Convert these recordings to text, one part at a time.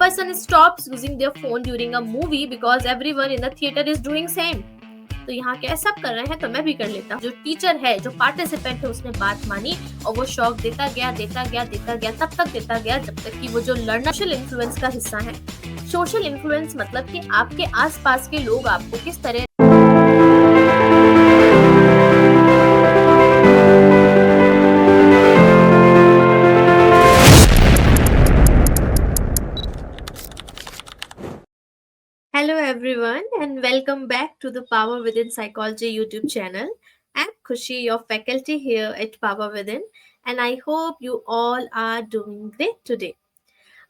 person stops using their phone during a movie because everyone in the theater is doing same. तो यहाँ क्या है, सब कर रहे हैं तो मैं भी कर लेता हूँ. जो टीचर है, जो पार्टिसिपेंट है, उसने बात मानी और वो शौक देता गया तब तक देता गया जब तक कि वो जो लर्नर सोशल इन्फ्लुएंस का हिस्सा है. सोशल इन्फ्लुएंस मतलब कि आपके आसपास के लोग आपको किस तरह Hello everyone and welcome back to the Power Within Psychology YouTube channel. I'm Khushi, your faculty here at Power Within, and I hope you all are doing great today.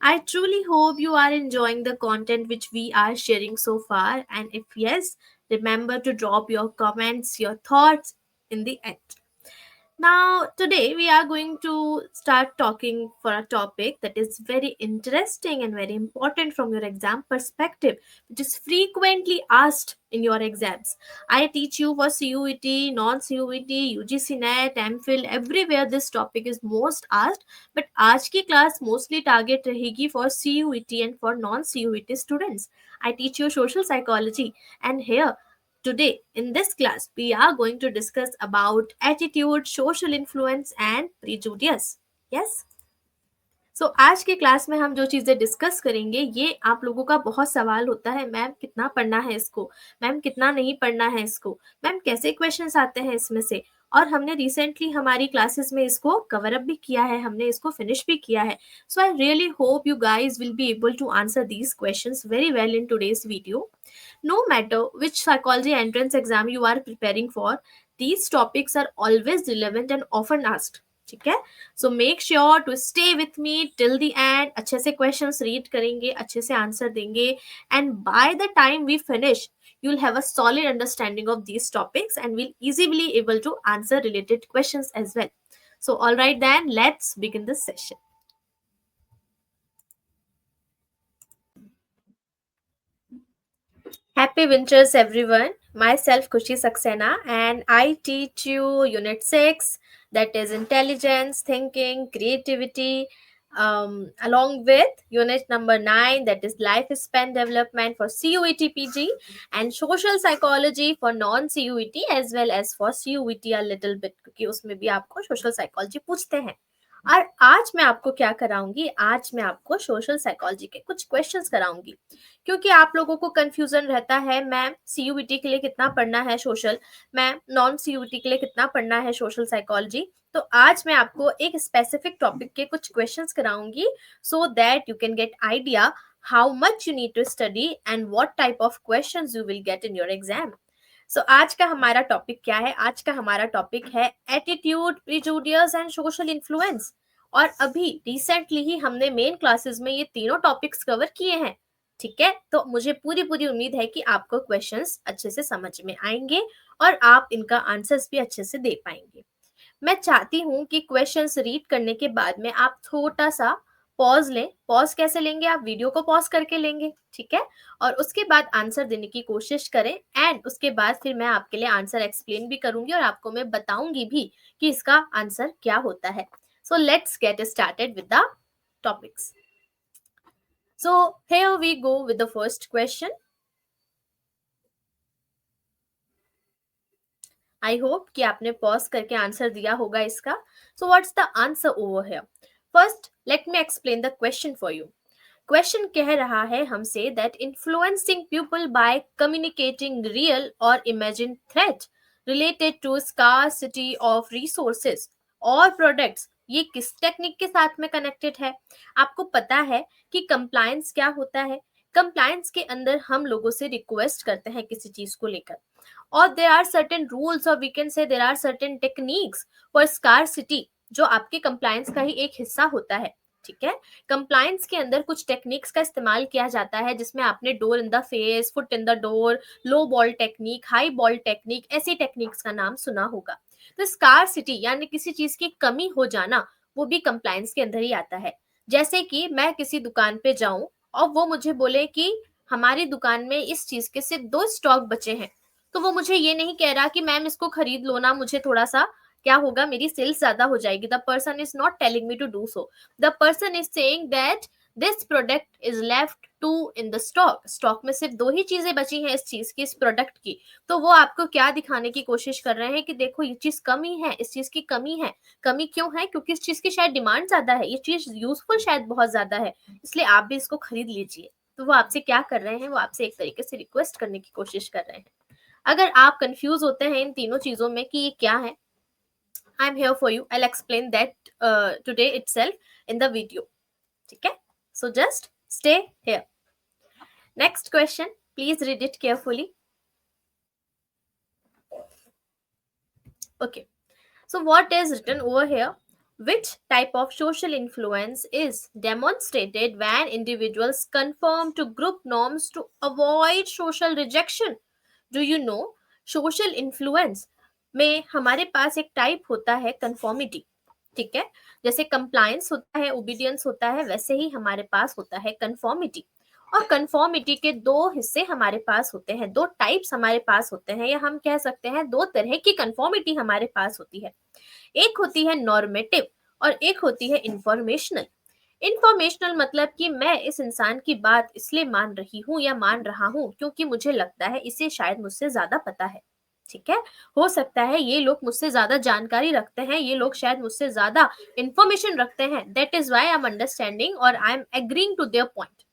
I truly hope you are enjoying the content which we are sharing so far, and if yes, remember to drop your comments, your thoughts in the end. Now, today we are going to start talking for a topic that is very interesting and very important from your exam perspective, which is frequently asked in your exams. I teach you for CUET, non CUET, UGC NET, MPhil, everywhere this topic is most asked. But आज की class mostly target रहेगी for CUET and for non CUET students. I teach you social psychology, and here today, in this class, we are going to discuss about attitude, social influence and prejudice. Yes? सो आज के class में हम जो चीज़ें discuss करेंगे, ये आप लोगों का बहुत सवाल होता है, मैम कितना पढ़ना है इसको, मैम कितना नहीं पढ़ना है इसको, मैम कैसे क्वेश्चंस आते हैं इसमें से. और हमने रिसेंटली हमारी क्लासेस में इसको कवर अप भी किया है, हमने इसको फिनिश भी किया है. So I really hope you guys will be able to answer these questions very well in today's video. No matter which psychology entrance exam you are preparing for, these topics are always relevant and often asked. ठीक है, so make sure to stay with me till the end. अच्छे से questions read करेंगे, अच्छे से answer देंगे, and by the time we finish you will have a solid understanding of these topics and will easily able to answer related questions as well. So all right then, let's begin this session. Happy winters everyone. Myself Khushi Saxena and I teach you Unit 6, that is intelligence, thinking, creativity, along with Unit number 9, that is lifespan development for CUET PG, and social psychology for non-CUET as well as for CUET a little bit, क्योंकि उसमें भी आपको social psychology पूछते हैं. और आज मैं आपको क्या कराऊंगी, आज मैं आपको सोशल साइकोलॉजी के कुछ क्वेश्चंस कराऊंगी, क्योंकि आप लोगों को कंफ्यूजन रहता है, मैम सीयूईटी के लिए कितना पढ़ना है सोशल, मैम नॉन सीयूईटी के लिए कितना पढ़ना है सोशल साइकोलॉजी. तो आज मैं आपको एक स्पेसिफिक टॉपिक के कुछ क्वेश्चंस कराऊंगी, so that you can get idea how much you need to study and what type of questions you will get in your exam. सो आज का हमारा टॉपिक क्या है, आज का हमारा टॉपिक है एटीट्यूड, प्रिजुडियस एंड सोशल इन्फ्लुएंस. और अभी रिसेंटली ही हमने मेन क्लासेस में ये तीनों टॉपिक्स कवर किए हैं. ठीक है, तो मुझे पूरी उम्मीद है कि आपको क्वेश्चंस अच्छे से समझ में आएंगे और आप इनका आंसर्स भी अच्छे से दे पाएंगे. मैं चाहती हूँ कि क्वेश्चंस रीड करने के बाद में आप छोटा सा पॉज लें. पॉज कैसे लेंगे, आप वीडियो को पॉज करके लेंगे, ठीक है, और उसके बाद आंसर देने की कोशिश करें, एंड उसके बाद फिर मैं आपके लिए आंसर एक्सप्लेन भी करूंगी और आपको मैं बताऊंगी भी कि इसका आंसर क्या होता है. So let's get started with the topics. So here we go with the first question. I hope कि आपने पॉज करके आंसर दिया होगा इसका. So what's the answer over here? First, let me explain the question for you. Question कह रहा है हमसे that influencing people by communicating real or imagined threat related to scarcity of resources or products, ये किस technique के साथ में connected है. आपको पता है कि कंप्लायंस क्या होता है. कंप्लायंस के अंदर हम लोगों से रिक्वेस्ट करते हैं किसी चीज को लेकर, और देयर आर सर्टेन रूल्स और we can say there are certain techniques for scarcity, जो आपके कंप्लायंस का ही एक हिस्सा होता है. ठीक है, कंप्लायंस के अंदर कुछ टेक्निक्स का इस्तेमाल किया जाता है, जिसमें आपने door in the face, foot in the door, low ball technique, high ball technique, ऐसी टेक्निक्स का नाम सुना होगा. तो स्कार्सिटी यानी किसी चीज की कमी हो जाना, वो भी कंप्लायंस के अंदर ही आता है. जैसे कि मैं किसी दुकान पे जाऊं और वो मुझे बोले कि हमारी दुकान में इस चीज के सिर्फ 2 स्टॉक बचे हैं, तो वो मुझे ये नहीं कह रहा कि मैम इसको खरीद लो ना, मुझे थोड़ा सा क्या होगा, मेरी सेल्स ज्यादा हो जाएगी. The person is not telling me to do so. The person is saying that this product is left two in the stock, stock में सिर्फ 2 ही चीजें बची हैं इस चीज की, इस प्रोडक्ट की, तो वो आपको क्या दिखाने की कोशिश कर रहे हैं कि देखो ये चीज कमी है, इस चीज की कमी है। कमी क्यों है? क्योंकि इस चीज की शायद डिमांड ज्यादा है, ये चीज यूजफुल शायद बहुत ज्यादा है, इसलिए आप भी इसको खरीद लीजिए। तो वो आपसे क्या कर रहे हैं? वो आपसे एक तरीके से रिक्वेस्ट करने की कोशिश कर रहे हैं। अगर आप कंफ्यूज होते हैं इन तीनों चीजों में कि ये क्या है, आई am here for you, I will explain that today itself in the video. ठीक है, so just stay here. Next question, please read it carefully. Okay, so what is written over here? Which type of social influence is demonstrated when individuals conform to group norms to avoid social rejection? Do you know? Social influence में हमारे पास एक type होता है conformity. ठीक है, जैसे compliance होता है, ओबीडियंस होता है, वैसे ही हमारे पास होता है कंफॉर्मिटी। और कंफॉर्मिटी के 2 हिस्से हमारे पास होते हैं, 2 टाइप्स हमारे पास होते हैं, या हम कह सकते हैं 2 तरह की कंफॉर्मिटी हमारे पास होती है। एक होती है नॉर्मेटिव और एक होती है इंफॉर्मेशनल। इंफॉर्मेशनल मतलब कि मैं इस इंसान की बात इसलिए मान रही हूँ या मान रहा हूँ क्योंकि मुझे लगता है इसे शायद मुझसे ज्यादा पता है। ठीक है, हो सकता है ये लोग मुझसे ज्यादा जानकारी रखते हैं, ये लोग शायद मुझसे ज्यादा इंफॉर्मेशन रखते हैं, that is why I am understanding और I am agreeing to their point.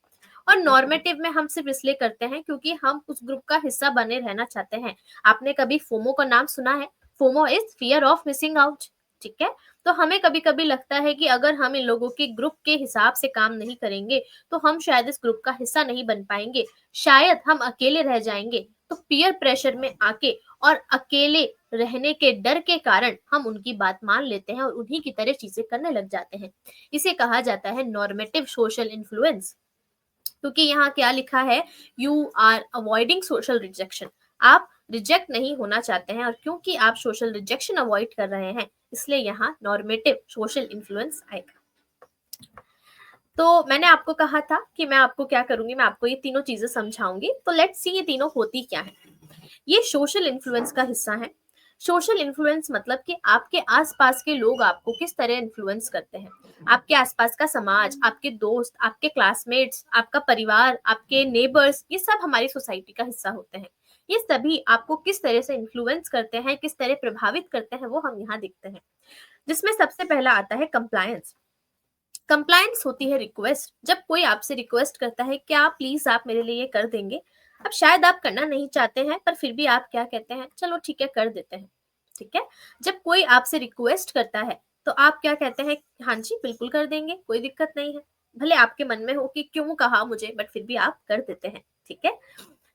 और नॉर्मेटिव में हम सिर्फ इसलिए करते हैं क्योंकि हम उस ग्रुप का हिस्सा बने रहना चाहते हैं। आपने कभी फोमो का नाम सुना है? FOMO is fear of missing out. ठीक है, तो हमें कभी कभी लगता है कि अगर हम इन लोगों के ग्रुप के हिसाब से काम नहीं करेंगे तो हम शायद इस ग्रुप का हिस्सा नहीं बन पाएंगे, शायद हम अकेले रह जाएंगे। तो पीयर प्रेशर में आके और अकेले रहने के डर के कारण हम उनकी बात मान लेते हैं और उन्हीं की तरह चीजें करने लग जाते हैं। इसे कहा जाता है नॉर्मेटिव सोशल इन्फ्लुएंस। क्योंकि यहाँ क्या लिखा है, you are avoiding social rejection, आप रिजेक्ट नहीं होना चाहते हैं, और क्योंकि आप सोशल रिजेक्शन अवॉइड कर रहे हैं इसलिए यहाँ नॉर्मेटिव सोशल इन्फ्लुएंस आएगा। तो मैंने आपको कहा था कि मैं आपको क्या करूंगी, मैं आपको ये तीनों चीजें समझाऊंगी। तो लेट्स सी ये तीनों होती क्या है। ये सोशल इन्फ्लुएंस का हिस्सा है। सोशल इन्फ्लुएंस मतलब कि आपके आसपास के लोग आपको किस तरह इन्फ्लुएंस करते हैं। आपके आसपास का समाज, आपके दोस्त, आपके क्लासमेट्स, आपका परिवार, आपके नेबर्स, ये सब हमारी सोसाइटी का हिस्सा होते हैं। ये सभी आपको किस तरह से इन्फ्लुएंस करते हैं, किस तरह प्रभावित करते हैं, वो हम यहाँ देखते हैं। जिसमें सबसे पहला आता है कंप्लायंस। कंप्लायंस होती है रिक्वेस्ट। जब कोई आपसे रिक्वेस्ट करता है क्या प्लीज आप मेरे लिए ये कर देंगे, अब शायद आप करना नहीं चाहते हैं पर फिर भी आप क्या कहते हैं, चलो ठीक है कर देते हैं। ठीक है, जब कोई आपसे रिक्वेस्ट करता है तो आप क्या कहते हैं, हाँ जी बिल्कुल कर देंगे, कोई दिक्कत नहीं है। भले आपके मन में हो कि क्यों कहा मुझे, बट फिर भी आप कर देते हैं। ठीक है,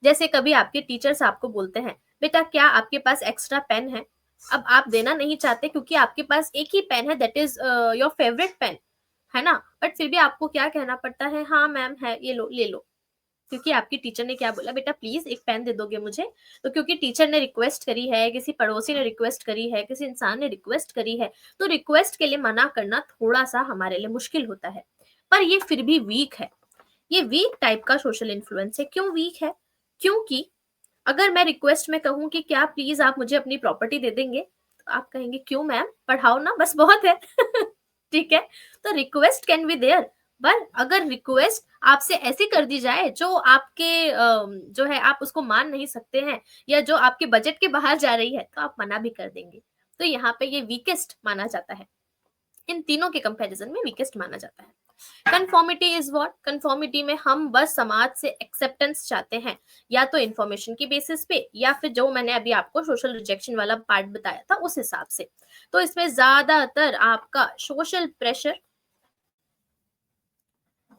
जैसे कभी आपके टीचर्स आपको बोलते हैं बेटा क्या आपके पास एक्स्ट्रा पेन है, अब आप देना नहीं चाहते क्योंकि आपके पास एक ही पेन है, that is your favourite pen, है ना, बट फिर भी आपको क्या कहना पड़ता है, हाँ मैम है ये लो ले लो, क्योंकि आपकी टीचर ने क्या बोला, बेटा प्लीज एक पेन दे दोगे मुझे। तो क्योंकि टीचर ने रिक्वेस्ट करी है, किसी पड़ोसी ने रिक्वेस्ट करी है, किसी इंसान ने रिक्वेस्ट करी है, तो रिक्वेस्ट के लिए मना करना थोड़ा सा हमारे लिए मुश्किल होता है, पर ये फिर भी वीक है। ये वीक टाइप का सोशल इन्फ्लुएंस है। क्यों वीक है? क्योंकि अगर मैं रिक्वेस्ट में कहूं कि क्या प्लीज आप मुझे अपनी प्रॉपर्टी दे देंगे, तो आप कहेंगे क्यों मैम, पढ़ाओ ना बस बहुत है। ठीक है, तो रिक्वेस्ट कैन बी देयर, पर अगर रिक्वेस्ट आपसे ऐसी कर दी जाए जो आपके जो है आप उसको मान नहीं सकते हैं, या जो आपके बजट के बाहर जा रही है, तो आप मना भी कर देंगे। तो यहाँ पे ये वीकेस्ट माना जाता है, इन तीनों के कंपैरिजन में वीकेस्ट माना जाता है। Conformity is what? कंफॉर्मिटी में हम बस समाज से एक्सेप्टेंस चाहते हैं, या तो इन्फॉर्मेशन की बेसिस पे, या फिर जो मैंने अभी आपको सोशल रिजेक्शन वाला पार्ट बताया था उस हिसाब से। तो इसमें ज्यादातर आपका सोशल प्रेशर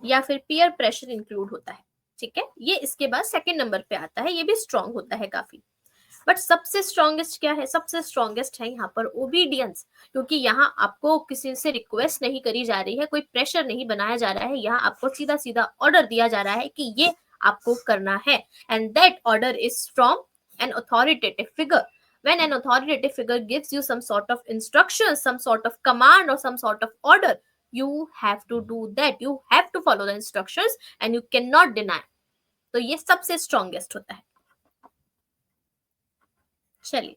या फिर पीयर प्रेशर इंक्लूड होता है। ठीक है, ये इसके बाद सेकंड नंबर पे आता है, ये भी स्ट्रांग होता है काफी। बट सबसे स्ट्रॉन्गेस्ट क्या है? सबसे स्ट्रॉन्गेस्ट है यहाँ पर ओबीडियंस, क्योंकि यहाँ आपको किसी से रिक्वेस्ट नहीं करी जा रही है, कोई प्रेशर नहीं बनाया जा रहा है, यहाँ आपको सीधा सीधा ऑर्डर दिया जा रहा है कि ये आपको करना है, and that order is from N authoritative figure. When an authoritative figure gives you some sort of instructions, some sort of command or some sort of order, you have to do that, you have to follow the instructions and you cannot deny। तो ये सबसे strongest होता है। चलिए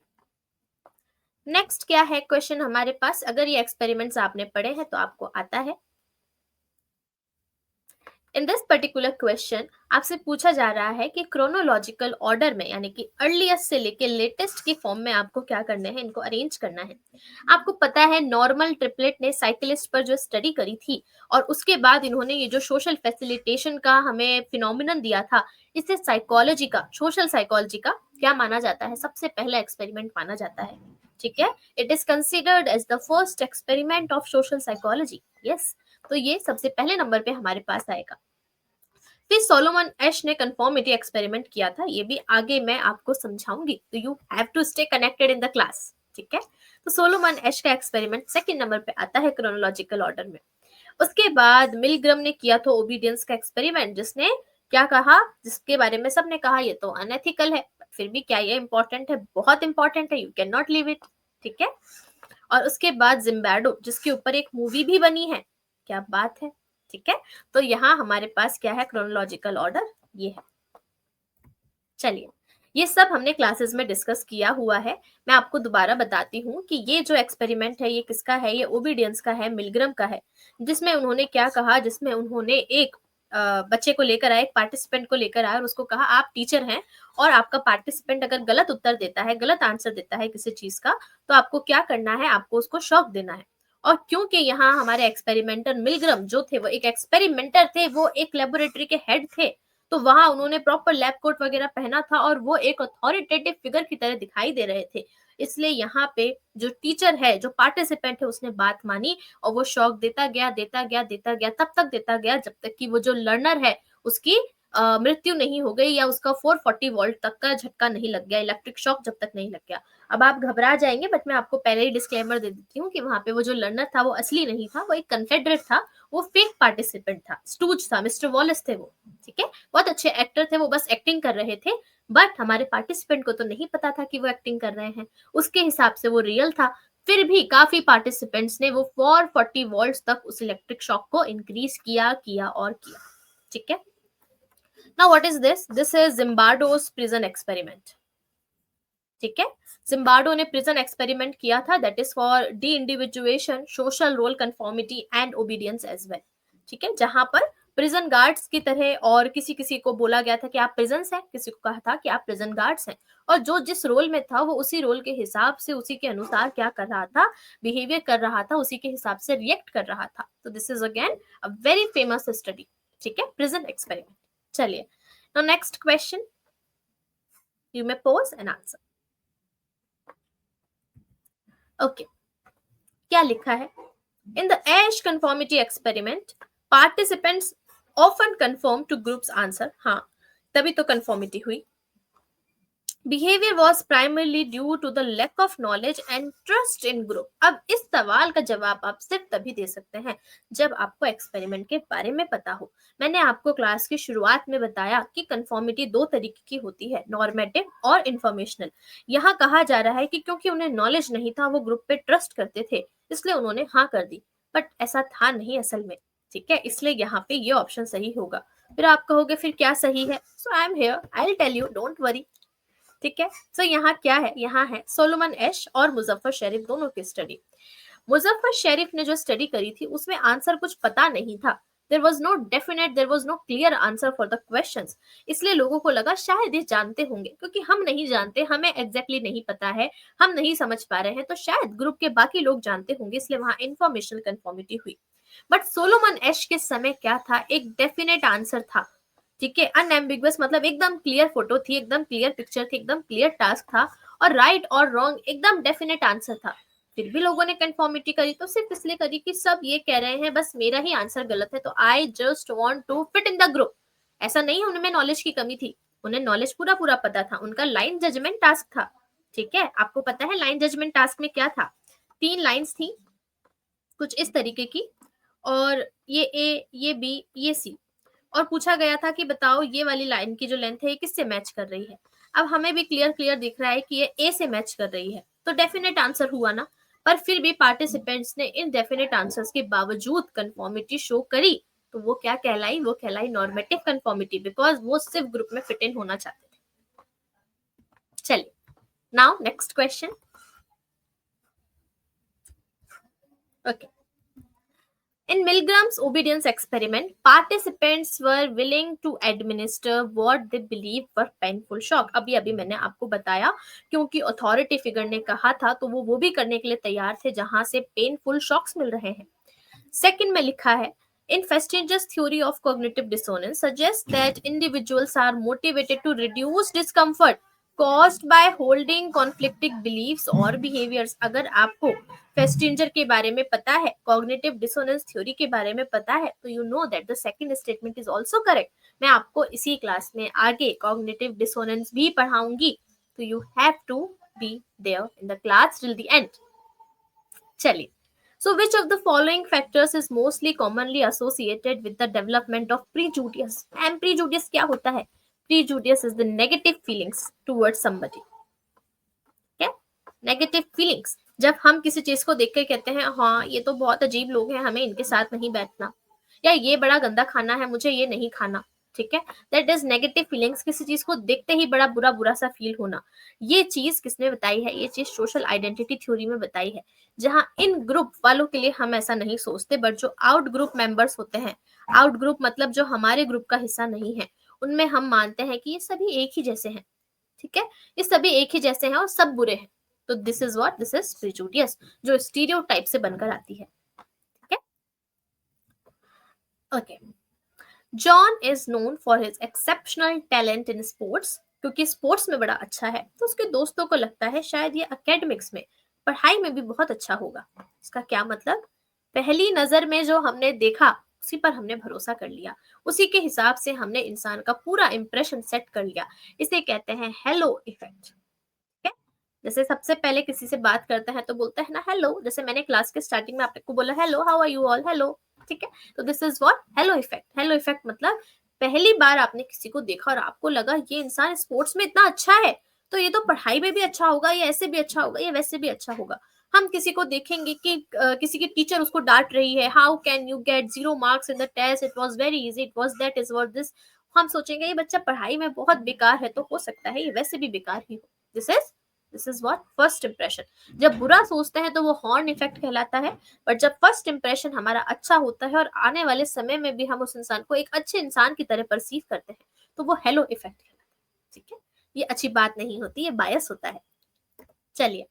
next क्या है question हमारे पास, अगर ये एक्सपेरिमेंट्स आपने पढ़े हैं तो आपको आता है। इन दिस पर्टिकुलर क्वेश्चन आपसे पूछा जा रहा है कि क्रोनोलॉजिकल ऑर्डर में, यानी कि अर्लीस्ट से लेके लेटेस्ट की फॉर्म में आपको क्या करना है, इनको अरेंज करना है। आपको पता है नॉर्मल ट्रिपलेट ने साइकिलिस्ट पर जो स्टडी करी थी और उसके बाद इन्होंने ये जो सोशल फैसिलिटेशन का हमें फिनोमिनन दिया था, इसे साइकोलॉजी का, सोशल साइकोलॉजी का क्या माना जाता है, सबसे पहला एक्सपेरिमेंट माना जाता है। ठीक है, it is considered as the first experiment of social psychology. Yes, तो ये सबसे पहले नंबर पे हमारे पास आएगा। फिर सोलोमन एश ने कंफर्मिटी एक्सपेरिमेंट किया था, ये भी आगे मैं आपको समझाऊंगी, तो you have to stay connected in the class. ठीक है, तो सोलोमन एश का एक्सपेरिमेंट सेकंड नंबर पे आता है क्रोनोलॉजिकल ऑर्डर में। उसके बाद मिलग्रम ने किया था ओबीडियंस का एक्सपेरिमेंट, जिसने क्या कहा, जिसके बारे में सबने कहा ये तो अनएथिकल है, फिर भी क्या ये इंपॉर्टेंट है, बहुत इंपॉर्टेंट है, you can not leave it. ठीक है, और उसके बाद जिम्बाडो, जिसके ऊपर एक मूवी भी बनी है, क्या बात है। ठीक है, तो यहाँ हमारे पास क्या है, क्रोनोलॉजिकल ऑर्डर ये है। चलिए, ये सब हमने क्लासेस में डिस्कस किया हुआ है। मैं आपको दोबारा बताती हूँ कि ये जो एक्सपेरिमेंट है ये किसका है, ये ओबीडियंस का है, मिलग्रम का है। जिसमें उन्होंने क्या कहा, जिसमें उन्होंने एक बच्चे को लेकर आए, एक पार्टिसिपेंट को लेकर आए और उसको कहा आप टीचर हैं और आपका पार्टिसिपेंट अगर गलत उत्तर देता है, गलत आंसर देता है किसी चीज का, तो आपको क्या करना है, आपको उसको शॉक देना है। और क्योंकि यहाँ हमारे एक्सपेरिमेंटर मिलग्रम जो थे वो एक एक्सपेरिमेंटर थे, वो एक लेबोरेटरी के हेड थे, तो वहां उन्होंने प्रॉपर लैब कोट वगैरह पहना था और वो एक अथॉरिटेटिव फिगर की तरह दिखाई दे रहे थे। इसलिए यहाँ पे जो टीचर है, जो पार्टिसिपेंट है, उसने बात मानी और वो शौक देता गया, देता गया, देता गया, तब तक देता गया जब तक कि वो जो लर्नर है उसकी मृत्यु नहीं हो गई या उसका 440 वोल्ट तक का झटका नहीं लग गया, इलेक्ट्रिक शॉक जब तक नहीं लग गया। अब आप घबरा जाएंगे, बट मैं आपको पहले ही डिस्क्लेमर दे देती हूँ कि वहां पे वो जो लर्नर था वो असली नहीं था, वो एक कन्फेडरेट था, वो फेक पार्टिसिपेंट था, स्टूज था, मिस्टर वॉलेस थे वो। ठीक है, बहुत अच्छे एक्टर थे, वो बस एक्टिंग कर रहे थे, बट हमारे पार्टिसिपेंट को तो नहीं पता था कि वो एक्टिंग कर रहे हैं, उसके हिसाब से वो रियल था। फिर भी काफी पार्टिसिपेंट्स ने वो 440 वोल्ट तक उस इलेक्ट्रिक शॉक को इंक्रीज किया किया और किया। ठीक है, now what is this, this is Zimbardo's prison experiment. ठीक है, जिम्बार्डो ने प्रिजन एक्सपेरिमेंट किया था, that is for deindividuation, social role conformity and obedience as well. ठीक है, जहां पर प्रिजन गार्ड्स की तरह और किसी किसी को बोला गया था कि आप प्रिजन्स हैं, किसी को कहा था कि आप प्रिजन गार्ड्स हैं, और जो जिस रोल में था वो उसी रोल के हिसाब से, उसी के अनुसार क्या कर रहा था, बिहेवियर कर रहा था, उसी के हिसाब से रिएक्ट कर रहा था। तो this is again a very famous study. ठीक है, प्रिजन एक्सपेरिमेंट। चलिए, now next question, you may pose an answer. Okay, क्या लिखा है, in the Asch conformity experiment participants often conform to groups answer. हाँ, तभी तो कंफॉर्मिटी हुई। Behaviour was primarily due to the lack of knowledge and trust in group. अब इस सवाल का जवाब आप सिर्फ तभी दे सकते हैं जब आपको एक्सपेरिमेंट के बारे में पता हो। मैंने आपको क्लास की शुरुआत में बताया कि कंफॉर्मिटी दो तरीके की होती है, नॉर्मेटिव और इंफॉर्मेशनल। यहाँ कहा जा रहा है कि क्योंकि उन्हें नॉलेज नहीं था, वो ग्रुप पे ट्रस्ट करते थे, इसलिए उन्होंने हाँ कर दी, बट ऐसा था नहीं असल में। ठीक है, इसलिए यहाँ पे ये ऑप्शन सही होगा। फिर आप कहोगे फिर क्या सही है, so I am here, I will tell you, don't worry. ठीक है, तो यहाँ क्या है, यहाँ है सोलोमन एश और मुजफ्फर शरीफ दोनों की स्टडी। मुजफ्फर शरीफ ने जो स्टडी करी थी उसमें आंसर कुछ पता नहीं था, there was no definite, there was no clear answer for the question. इसलिए लोगों को लगा शायद ये जानते होंगे, क्योंकि हम नहीं जानते, हमें एग्जैक्टली नहीं पता है, हम नहीं समझ पा रहे हैं, तो शायद ग्रुप के बाकी लोग जानते होंगे, इसलिए वहां इंफॉर्मेशनल कंफॉर्मिटी हुई। बट सोलोमन एश के समय क्या था, एक डेफिनेट आंसर था। ठीक है, अनएम्बिगुअस मतलब एकदम क्लियर फोटो थी, एकदम क्लियर पिक्चर थी, एकदम क्लियर टास्क था, और राइट और रॉन्ग एकदम डेफिनेट आंसर था। फिर भी लोगों ने कंफॉर्मिटी करी, तो सिर्फ इसलिए करी कि सब ये कह रहे हैं बस मेरा ही आंसर गलत है, तो I just want to fit in the group. ऐसा नहीं उनमें नॉलेज की कमी थी, उन्हें नॉलेज पूरा पूरा पता था, उनका लाइन जजमेंट टास्क था। ठीक है, आपको पता है लाइन जजमेंट टास्क में क्या था, 3 लाइंस थी कुछ इस तरीके की, और ये ए, ये बी, ये सी, और पूछा गया था कि बताओ ये वाली लाइन की जो लेंथ है ये किससे मैच कर रही है। अब हमें भी क्लियर क्लियर दिख रहा है कि ये ए से मैच कर रही है, तो डेफिनेट आंसर हुआ ना। पर फिर भी पार्टिसिपेंट्स ने इन डेफिनेट आंसर्स के बावजूद कंफॉर्मिटी शो करी, तो वो क्या कहलाई, वो कहलाई नॉर्मेटिव कंफॉर्मिटी, बिकॉज वो सिर्फ ग्रुप में फिट इन होना चाहते थे। चलिए, now next question. Okay, In Milgram's obedience experiment, participants were willing to administer what they believed were painful shock. अभी अभी मैंने आपको बताया, क्योंकि अथॉरिटी फिगर ने कहा था तो वो भी करने के लिए तैयार थे जहां से पेनफुल शॉक्स मिल रहे हैं. सेकंड में लिखा है, in Festinger's theory of cognitive dissonance suggests that individuals are motivated to reduce discomfort caused by holding conflicting beliefs or behaviors. अगर आपको फेस्टिंजर के बारे में पता है, कॉग्निटिव डिसोनेंस थ्योरी के बारे में पता है, तो you know that the second statement is also correct. मैं आपको इसी क्लास में आगे कॉग्निटिव डिसोनेंस भी पढ़ाऊंगी, तो you have to be there in the class till the end. चलिए, so which of the following factors is mostly commonly associated with the development of prejudice? And prejudice क्या होता है? Prejudice is the negative feelings towards somebody. क्या? Negative feelings. जब हम किसी चीज को देख कर कहते हैं हाँ ये तो बहुत अजीब लोग हैं, हमें इनके साथ नहीं बैठना, या ये बड़ा गंदा खाना है, मुझे ये नहीं खाना. ठीक है, दैट इज नेगेटिव फीलिंग्स. किसी चीज को देखते ही बड़ा बुरा बुरा सा फील होना. ये चीज किसने बताई है? ये चीज सोशल आइडेंटिटी थ्योरी में बताई है, जहां इन ग्रुप वालों के लिए हम ऐसा नहीं सोचते, बट जो आउट ग्रुप मेंबर्स होते हैं, आउट ग्रुप मतलब जो हमारे ग्रुप का हिस्सा नहीं है, उनमें हम मानते हैं कि ये सभी एक ही जैसे हैं. ठीक है, ये सभी एक ही जैसे हैं और सब बुरे हैं. तो this is what, this is prejudice, जो स्टीरियोटाइप से बनकर आती है. ठीक है, okay. John is known for his exceptional talent in sports. क्योंकि स्पोर्ट्स में बड़ा अच्छा है, तो उसके दोस्तों को लगता है शायद ये एकेडमिक्स में, पढ़ाई में भी बहुत अच्छा होगा. इसका क्या मतलब? पहली नजर में जो हमने देखा उसी पर हमने भरोसा कर लिया, उसी के हिसाब से हमने इंसान का पूरा इंप्रेशन सेट कर लिया. इसे कहते हैं हेलो इफेक्ट. जैसे सबसे पहले किसी से बात करता है तो बोलता है ना हेलो, जैसे मैंने क्लास के स्टार्टिंग में आपको बोला hello how are you all, hello. ठीक है, तो this is what, halo effect. Halo effect मतलब पहली बार आपने किसी को देखा और आपको लगा ये इंसान स्पोर्ट्स में इतना अच्छा है, तो ये तो पढ़ाई में भी अच्छा होगा, ये ऐसे भी अच्छा होगा, ये वैसे भी अच्छा होगा. हम किसी को देखेंगे कि किसी की टीचर उसको डांट रही है, how can you get 0 marks in the test, it was very easy, it was that, is what this. हम सोचेंगे ये बच्चा पढ़ाई में बहुत बेकार है, तो हो सकता है ये वैसे भी बेकार ही हो. This is what, first impression. जब बुरा सोचते हैं तो वो हॉर्न इफेक्ट कहलाता है, बट जब फर्स्ट इंप्रेशन हमारा अच्छा होता है और आने वाले समय में भी हम उस इंसान को एक अच्छे इंसान की तरह परसीव करते हैं, तो वो हेलो इफेक्ट कहलाता है. ठीक है, ये अच्छी बात नहीं होती, ये बायस होता है. चलिए,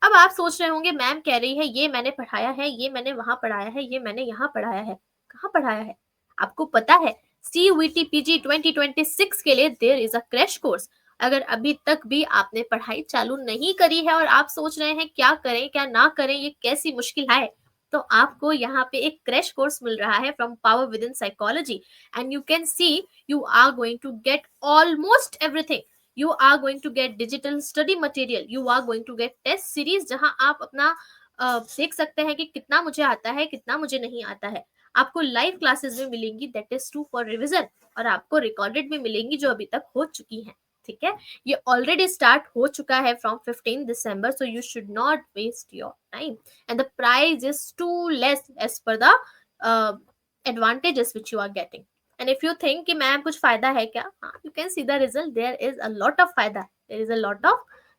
अब आप सोच रहे होंगे मैम कह रही है ये मैंने पढ़ाया है, ये मैंने वहां पढ़ाया है, ये मैंने यहाँ पढ़ाया है. कहाँ पढ़ाया है? आपको पता है CUET PG 2026 के लिए there is a crash course. अगर अभी तक भी आपने पढ़ाई चालू नहीं करी है और आप सोच रहे हैं क्या करें क्या ना करें, ये कैसी मुश्किल है, तो आपको यहाँ पे एक क्रैश कोर्स मिल रहा है from power within psychology. And you can see you are going to get almost everything. You are going to get digital study material, you are going to get test series, जहां आप अपना देख सकते हैं कि कितना मुझे आता है कितना मुझे नहीं आता है. आपको लाइव क्लासेस में मिलेंगी, that is too for revision, और आपको रिकॉर्डेड भी मिलेंगी जो अभी तक हो चुकी हैं. ठीक है, ये ऑलरेडी स्टार्ट हो चुका है फ्रॉम 15 दिसंबर, so you should not waste your time. And the price is too less as per the advantages which you are getting. And if you think कि मैम कुछ फायदा है क्या, हाँ, you can see the result, there is a lot of फायदा, there is a lot of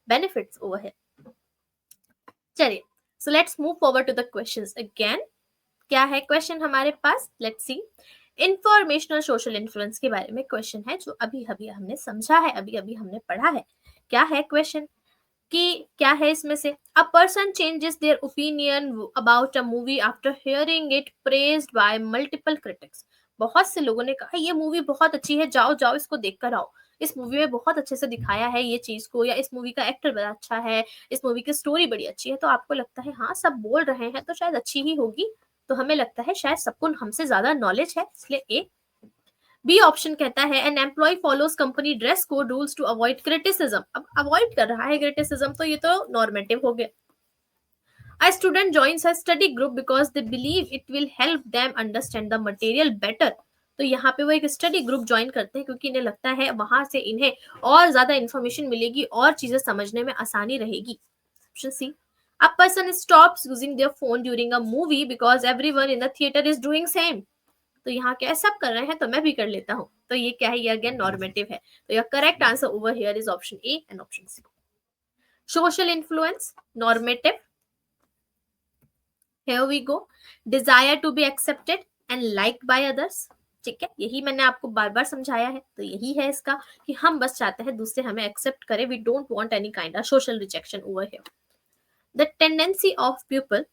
benefits over here. चलिए, so let's move forward to the questions again. क्या है क्वेश्चन हमारे पास? Let's see. Informational social influence के बारे में question है, जो अभी अभी हमने समझा है, अभी अभी हमने पढ़ा है. क्या है क्वेश्चन कि क्या है इसमें से? A person changes their opinion about a movie after hearing it praised bye multiple critics. बहुत से लोगों ने कहा ये मूवी बहुत अच्छी है, जाओ जाओ इसको देख कर आओ, इस मूवी में बहुत अच्छे से दिखाया है ये चीज को, या इस मूवी का एक्टर बड़ा अच्छा है, इस मूवी की स्टोरी बड़ी अच्छी है. तो आपको लगता है हाँ सब बोल रहे हैं तो शायद अच्छी ही होगी, तो हमें लगता है शायद सबको हमसे ज्यादा नॉलेज है, इसलिए ए. बी ऑप्शन कहता है an employee follows company dress code rules to avoid criticism. अब अवॉइड कर रहा है क्रिटिसिज्म, तो ये तो नॉर्मेटिव हो गया. A student joins a study group because they believe it will help them understand the material better. तो यहाँ पे वो एक स्टडी ग्रुप ज्वाइन करते हैं क्योंकि इन्हें लगता है वहां से इन्हें और ज्यादा इंफॉर्मेशन मिलेगी और चीजें समझने में आसानी रहेगी. Option C. A person stops using their phone during a movie because everyone in the theater is doing same. तो यहाँ क्या है, सब कर रहे हैं तो मैं भी कर लेता हूँ, तो ये क्या है, ये अगेन नॉर्मेटिव है. तो your correct answer over here is option A and option C. Social influence, normative, Here we go. Desire to be accepted and liked by others. ठीक है, यही मैंने आपको बार बार समझाया है, तो यही है इसका कि हम बस चाहते हैं दूसरे हमें एक्सेप्ट करें. We don't want any kind of social rejection over here. The tendency of people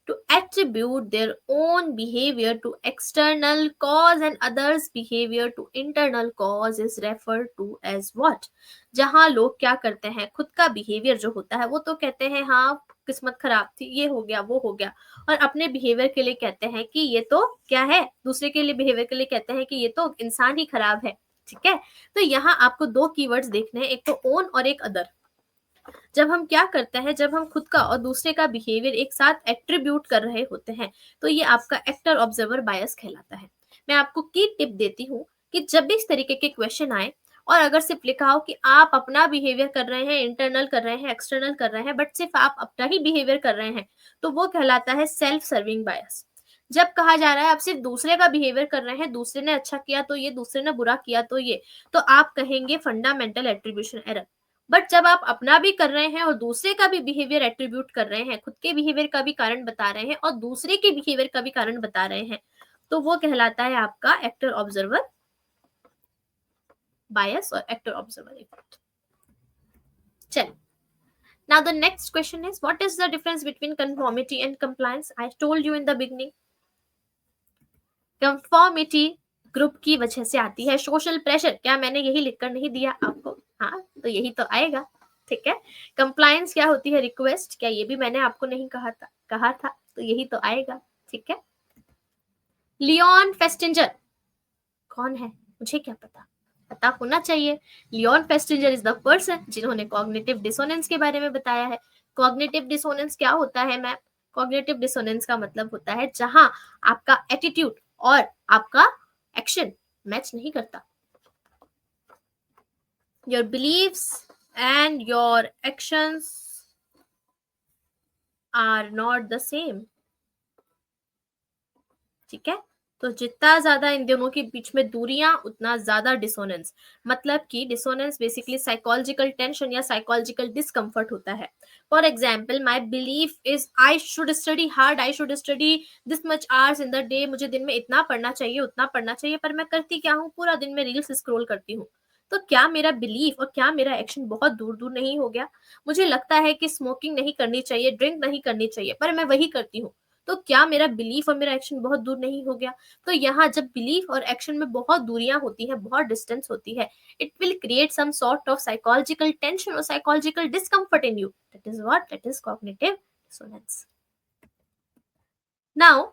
to attribute their own behavior to external cause and others behavior to internal cause is referred to as what. जहां लोग क्या करते हैं, खुद का behaviour जो होता है वो तो कहते हैं हाँ किस्मत खराब थी, ये हो गया वो हो गया, और अपने बिहेवियर के लिए कहते हैं कि ये तो क्या है, दूसरे के लिए बिहेवियर के लिए कहते हैं कि ये तो इंसान ही खराब है. ठीक है, तो यहाँ आपको दो कीवर्ड्स देखने हैं, एक तो ओन और एक अदर. जब हम क्या करते हैं, जब हम खुद का और दूसरे का बिहेवियर एक साथ एट्रीब्यूट कर रहे होते हैं, तो ये आपका एक्टर ऑब्जर्वर बायस कहलाता है. मैं आपको की टिप देती हूँ कि जब भी इस तरीके के क्वेश्चन आए और अगर सिर्फ लिखा हो कि आप अपना बिहेवियर कर रहे हैं, इंटरनल कर रहे हैं, एक्सटर्नल कर रहे हैं, बट सिर्फ आप अपना ही बिहेवियर कर रहे हैं, तो वो कहलाता है सेल्फ सर्विंग बायस. जब कहा जा रहा है आप सिर्फ दूसरे का बिहेवियर कर रहे हैं, दूसरे ने अच्छा किया तो ये, दूसरे ने बुरा किया तो ये, तो आप कहेंगे फंडामेंटल एट्रीब्यूशन एरर. बट जब आप अपना भी कर रहे हैं और दूसरे का भी बिहेवियर एट्रीब्यूट कर रहे हैं, खुद के बिहेवियर का भी कारण बता रहे हैं और दूसरे के बिहेवियर का भी कारण बता रहे हैं, तो वो कहलाता है आपका एक्टर ऑब्जर्वर बायस और एक्टर ऑब्जर्वर इफेक्ट. चलिए, now the next question is, what is the difference between conformity and compliance? I told you in the beginning, conformity group की वजह से आती है. सोशल प्रेशर, क्या मैंने यही लिखकर नहीं दिया आपको? हाँ, तो यही तो आएगा. ठीक है. कंप्लायंस क्या होती है? रिक्वेस्ट, क्या ये भी मैंने आपको नहीं कहा था, तो यही तो आएगा. ठीक है. लियोन फेस्टिंजर कौन है? मुझे क्या पता होना चाहिए. लियोन फेस्टिंजर इज द पर्सन जिन्होंने कॉग्निटिव डिसोनेंस के बारे में बताया है. कॉग्निटिव डिसोनेंस क्या होता है मैम? कॉग्निटिव डिसोनेंस का मतलब होता है जहां आपका एटीट्यूड और आपका एक्शन मैच नहीं करता. Your beliefs and your actions are not the same. ठीक है, तो जितना ज्यादा इन दोनों के बीच में दूरियां, उतना ज्यादा डिसोनेंस. मतलब कि डिसोनेंस बेसिकली साइकोलॉजिकल टेंशन या साइकोलॉजिकल डिस्कम्फर्ट होता है. For example, my belief is I should study hard, I should study this much hours in the day. मुझे दिन में इतना पढ़ना चाहिए, उतना पढ़ना चाहिए, पर मैं करती क्या हूँ, पूरा दिन में रील्स स्क्रॉल करती हूँ. तो क्या मेरा बिलीफ और क्या मेरा एक्शन बहुत दूर दूर नहीं हो गया? मुझे लगता है कि स्मोकिंग नहीं करनी चाहिए, ड्रिंक नहीं करनी चाहिए, पर मैं वही करती हूँ. तो क्या मेरा बिलीफ और मेरा एक्शन बहुत दूर नहीं हो गया? तो यहाँ जब बिलीफ और एक्शन में बहुत दूरियां होती हैं, बहुत डिस्टेंस होती है, it will create some sort of psychological tension और psychological discomfort in you. That is what? That is cognitive dissonance. Now,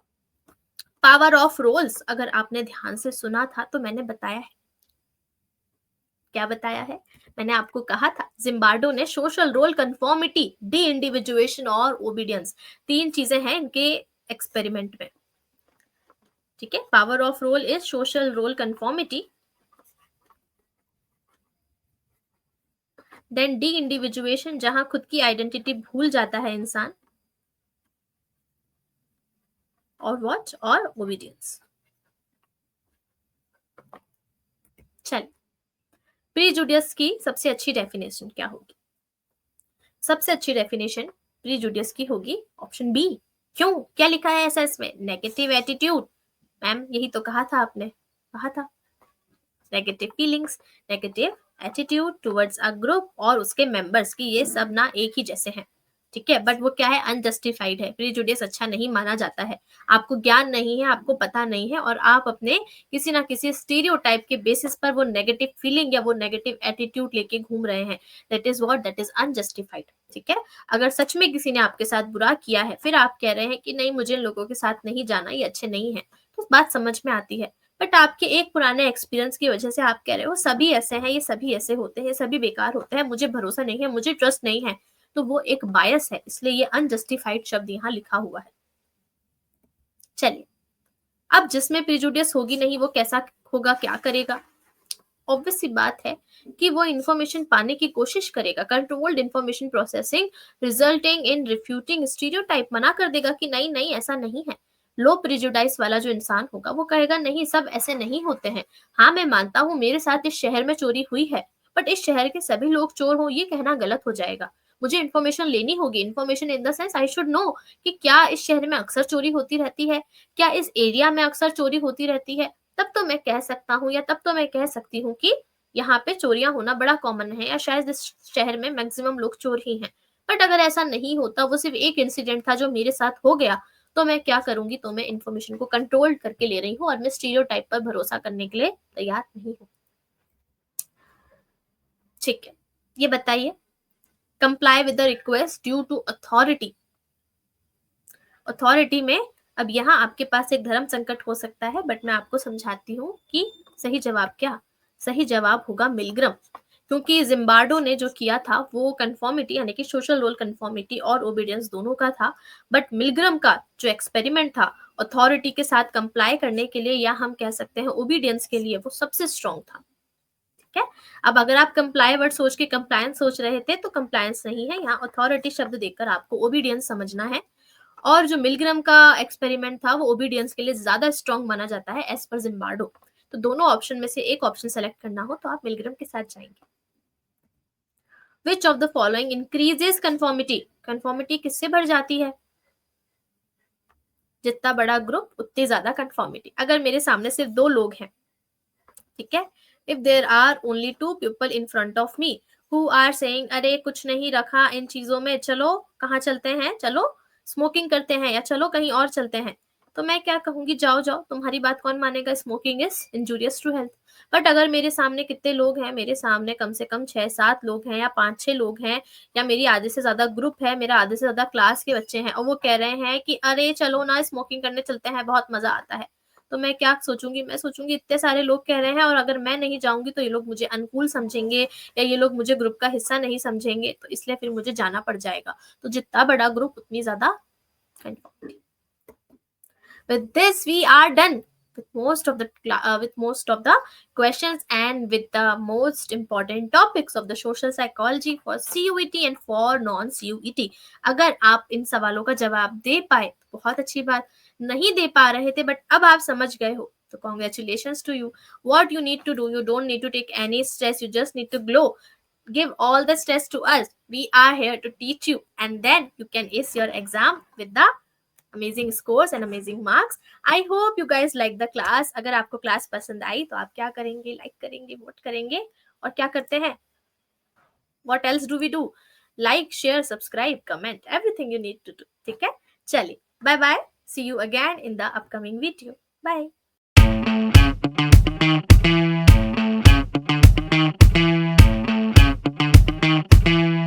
power of roles, अगर आपने ध्यान से सुना था तो मैंने बताया है. क्या बताया है? मैंने आपको कहा था जिम्बार्डो ने social role conformity, deindividuation और ओबीडियंस, 3 चीजें हैं इनके एक्सपेरिमेंट में. ठीक है, power of role is social role conformity, then deindividuation जहां खुद की आइडेंटिटी भूल जाता है इंसान, और व्हाट? और ओबीडियंस. चल, प्रीजुडियस की सबसे अच्छी डेफिनेशन क्या होगी? सबसे अच्छी डेफिनेशन प्रीजुडियस की होगी ऑप्शन बी. क्यों? क्या लिखा है ऐसा इसमें? Negative attitude. मैम यही तो कहा था आपने, कहा था negative feelings, negative attitude towards a group और उसके मेंबर्स की, ये सब ना एक ही जैसे हैं. ठीक है, बट वो क्या है? अनजस्टिफाइड है. प्रीजुडियस अच्छा नहीं माना जाता है. आपको ज्ञान नहीं है, आपको पता नहीं है, और आप अपने किसी ना किसी स्टीरियोटाइप के बेसिस पर वो नेगेटिव फीलिंग या वो नेगेटिव एटीट्यूड लेके घूम रहे हैं. That is what? That is unjustified. ठीक है, अगर सच में किसी ने आपके साथ बुरा किया है, फिर आप कह रहे हैं कि नहीं, मुझे इन लोगों के साथ नहीं जाना, ये अच्छे नहीं है, तो बात समझ में आती है. बट आपके एक पुराने एक्सपीरियंस की वजह से आप कह रहे हो सभी ऐसे हैं, ये सभी ऐसे होते हैं, सभी बेकार होते हैं, मुझे भरोसा नहीं है, मुझे ट्रस्ट नहीं है, तो वो एक बायस है. इसलिए ये अनजस्टिफाइड शब्द यहाँ लिखा हुआ है. चलिए, अब जिसमें प्रिजुडियस होगी नहीं, वो कैसा होगा, क्या करेगा? ऑब्वियस सी बात है कि वो इंफॉर्मेशन पाने की कोशिश करेगा. Controlled information processing resulting in refuting stereotype. मना कर देगा कि नहीं नहीं, ऐसा नहीं है. लो प्रिजुडाइस वाला जो इंसान होगा वो कहेगा नहीं, सब ऐसे नहीं होते हैं. हाँ, मैं मानता हूँ मेरे साथ इस शहर में चोरी हुई है, बट इस शहर के सभी लोग चोर हो, ये कहना गलत हो जाएगा. मुझे इन्फॉर्मेशन लेनी होगी, information in the sense I should know कि क्या इस शहर में अक्सर चोरी होती रहती है, क्या इस एरिया में अक्सर चोरी होती रहती है। तब तो मैं कह सकता हूँ या तब तो मैं कह सकती हूँ कि यहाँ पे चोरियां होना बड़ा कॉमन है, या शायद इस शहर में मैक्सिमम लोग चोर ही हैं। बट अगर ऐसा नहीं होता, वो सिर्फ एक इंसिडेंट था जो मेरे साथ हो गया, तो मैं क्या करूंगी, तो मैं इन्फॉर्मेशन को कंट्रोल करके ले रही हूँ और मैं स्टीरियोटाइप पर भरोसा करने के लिए तैयार नहीं हूँ। ठीक है, ये बताइए, comply with the request due to authority. Authority में अब यहाँ आपके पास एक धर्म संकट हो सकता है, बट मैं आपको समझाती हूँ कि सही जवाब क्या। सही जवाब होगा मिलग्रम, क्योंकि जिम्बार्डो ने जो किया था वो कंफॉर्मिटी यानी कि सोशल रोल कंफॉर्मिटी और ओबीडियंस दोनों का था, बट मिलग्रम का जो एक्सपेरिमेंट था अथॉरिटी के साथ कंप्लाई करने के लिए, या हम कह सकते हैं ओबीडियंस के लिए, वो सबसे स्ट्रॉन्ग था। ठीक है, अब अगर आप कंप्लाई वर्ड सोच के कंप्लायंस सोच रहे थे तो कंप्लायंस नहीं है, यहाँ अथॉरिटी शब्द देखकर आपको ओबीडियंस समझना है। और जो मिलग्रम का एक्सपेरिमेंट था वो ओबीडियंस के लिए ज्यादा स्ट्रॉन्ग माना जाता है एज पर जिम्बार्डो। तो दोनों ऑप्शन में से एक ऑप्शन सेलेक्ट करना हो तो आप मिलग्रम के साथ जाएंगे। Which of the following increases conformity. Conformity किससे बढ़ जाती है? जितना बड़ा ग्रुप उतनी ज्यादा कंफॉर्मिटी। अगर मेरे सामने सिर्फ दो लोग हैं, ठीक है, if there are only two people in front of me who are saying अरे कुछ नहीं रखा इन चीजों में, चलो कहाँ चलते हैं, चलो स्मोकिंग करते हैं, या चलो कहीं और चलते हैं, तो मैं क्या कहूंगी, जाओ जाओ, तुम्हारी बात कौन मानेगा, smoking is injurious to health. But अगर मेरे सामने कितने लोग हैं, मेरे सामने कम से कम 6-7 लोग हैं या 5-6 लोग हैं, या मेरी आधे से ज्यादा ग्रुप है, मेरा आधे से ज्यादा क्लास के बच्चे हैं, और वो कह रहे हैं कि अरे चलो ना स्मोकिंग करने चलते हैं, बहुत मजा आता है, तो मैं क्या सोचूंगी, मैं सोचूंगी इतने सारे लोग कह रहे हैं और अगर मैं नहीं जाऊंगी तो ये लोग मुझे अनुकूल समझेंगे, या ये लोग मुझे ग्रुप का हिस्सा नहीं समझेंगे, तो इसलिए फिर मुझे जाना पड़ जाएगा। तो जितना बड़ा ग्रुप उतनी ज्यादा conformity. With this, we are done with most of the questions and with the most important topics of the social psychology for CUET and for non CUET. अगर आप इन सवालों का जवाब दे पाए तो बहुत अच्छी बात, नहीं दे पा रहे थे बट अब आप समझ गए हो तो congratulations to you. What you need to do, you don't need to take any stress, you just need to glow. Give all the stress to us, we are here to teach you, and then you can ace your exam with the amazing scores and amazing marks. I hope you guys like the class. अगर आपको class पसंद आई तो आप क्या करेंगे, like करेंगे, vote करेंगे, और क्या करते हैं, what else do we do, like, share, subscribe, comment, everything you need to do. ठीक है, चलिए, bye bye, see you again in the upcoming video. Bye.